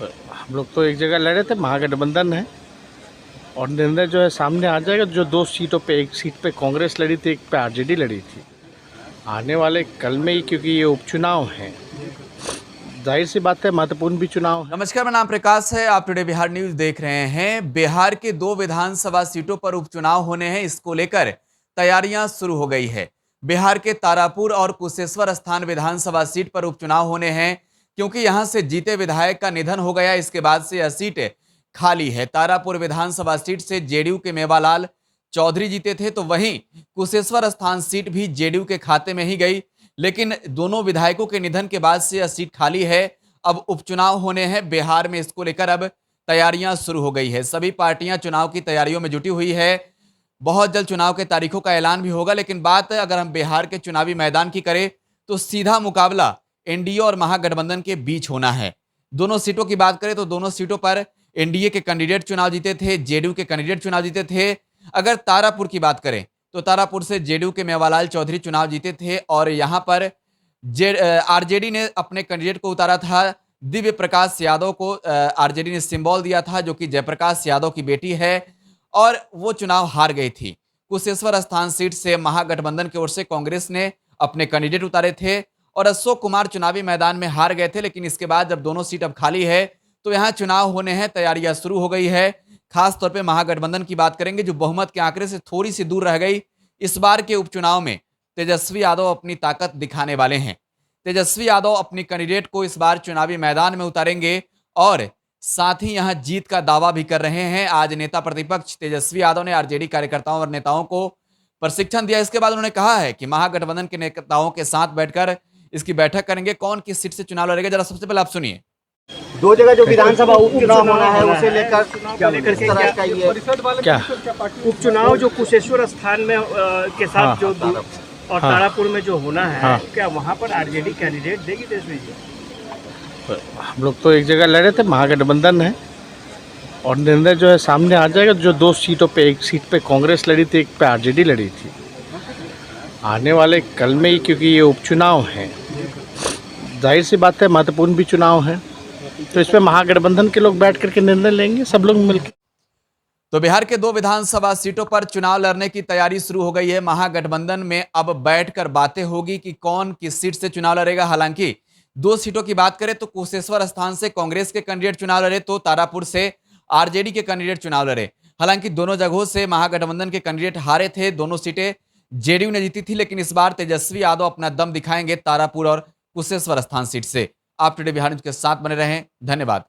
हम लोग तो एक जगह लड़े थे, महागठबंधन है और निर्णय जो है सामने आ जाएगा। जो 2 सीटों पे, एक सीट पे कांग्रेस लड़ी थी, एक पे आरजेडी लड़ी थी। आने वाले कल में ही, क्योंकि ये उपचुनाव हैं, जाहिर सी बात है महत्वपूर्ण भी चुनाव है। नमस्कार, मेरा नाम प्रकाश है। आप टुडे बिहार न्यूज देख रहे हैं। बिहार के 2 विधानसभा सीटों पर उपचुनाव होने हैं, इसको लेकर तैयारियां शुरू हो गई है। बिहार के तारापुर और कुशेश्वर स्थान विधानसभा सीट पर उपचुनाव होने हैं, क्योंकि यहां से जीते विधायक का निधन हो गया। इसके बाद से यह सीट खाली है। तारापुर विधानसभा सीट से जेडीयू के मेवालाल चौधरी जीते थे, तो वहीं कुशेश्वर स्थान सीट भी जेडीयू के खाते में ही गई। लेकिन दोनों विधायकों के निधन के बाद से यह सीट खाली है। अब उपचुनाव होने हैं बिहार में, इसको लेकर अब तैयारियां शुरू हो गई है। सभी पार्टियां चुनाव की तैयारियों में जुटी हुई है। बहुत जल्द चुनाव के तारीखों का ऐलान भी होगा। लेकिन बात अगर हम बिहार के चुनावी मैदान की करें तो सीधा मुकाबला एनडीए और महागठबंधन के बीच होना है। दोनों सीटों की बात करें तो दोनों सीटों पर एनडीए के कैंडिडेट चुनाव जीते थे, जेडीयू के कैंडिडेट चुनाव जीते थे। अगर तारापुर की बात करें तो तारापुर से जेडीयू के मेवालाल चौधरी चुनाव जीते थे और यहां पर आरजेडी ने अपने कैंडिडेट को उतारा था। दिव्य प्रकाश यादव को आरजेडी ने सिंबल दिया था, जो कि जयप्रकाश यादव की बेटी है, और वो चुनाव हार गई थी। कुशेश्वर स्थान सीट से महागठबंधन की ओर से कांग्रेस ने अपने कैंडिडेट उतारे थे और अशोक कुमार चुनावी मैदान में हार गए थे। लेकिन इसके बाद जब दोनों सीट अब खाली है तो यहाँ चुनाव होने हैं, तैयारियां शुरू हो गई है। खासतौर पर महागठबंधन की बात करेंगे, जो बहुमत के आंकड़े से थोड़ी सी दूर रह गई। इस बार के उपचुनाव में तेजस्वी यादव अपनी ताकत दिखाने वाले हैं। तेजस्वी यादव अपनी कैंडिडेट को इस बार चुनावी मैदान में उतारेंगे और साथ ही यहां जीत का दावा भी कर रहे हैं। आज नेता प्रतिपक्ष तेजस्वी यादव ने आरजेडी कार्यकर्ताओं और नेताओं को प्रशिक्षण दिया। इसके बाद उन्होंने कहा है कि महागठबंधन के नेताओं के साथ बैठकर इसकी बैठक करेंगे। कौन किस सीट से चुनाव लड़ेगा, जरा सबसे पहले आप सुनिए। 2 जगह जो विधानसभा उपचुनाव होना है, उसे लेकर किस तरह का ये क्या उपचुनाव जो कुशेश्वर स्थान में के साथ जो और तारापुर में जो होना है, क्या वहाँ पर आरजेडी कैंडिडेट देगी तेजस्वी जी? हम लोग तो एक जगह लड़े थे, महागठबंधन है और निर्णय जो है सामने आ जाएगा। जो 2 सीटों पे, एक सीट पे कांग्रेस लड़ी थी, एक पे आरजेडी लड़ी थी। आने वाले कल में ही, क्योंकि ये उपचुनाव हैं, जाहिर सी बात है महत्वपूर्ण भी चुनाव है, तो इसमें महागठबंधन के लोग बैठ करके निर्णय लेंगे, सब लोग मिलकर। तो बिहार के 2 विधानसभा सीटों पर चुनाव लड़ने की तैयारी शुरू हो गई है। महागठबंधन में अब बैठकर बातें होगी कि कौन किस सीट से चुनाव लड़ेगा। हालांकि 2 सीटों की बात करें तो कुशेश्वर स्थान से कांग्रेस के कैंडिडेट चुनाव लड़े, तो तारापुर से आरजेडी के कैंडिडेट चुनाव लड़े। हालांकि दोनों जगहों से महागठबंधन के कैंडिडेट हारे थे। दोनों सीटें जेडीयू ने जीती थी, लेकिन इस बार तेजस्वी यादव अपना दम दिखाएंगे तारापुर और कुशेश्वर स्थान सीट से। आप टुडे बिहार न्यूज के साथ बने रहें। धन्यवाद।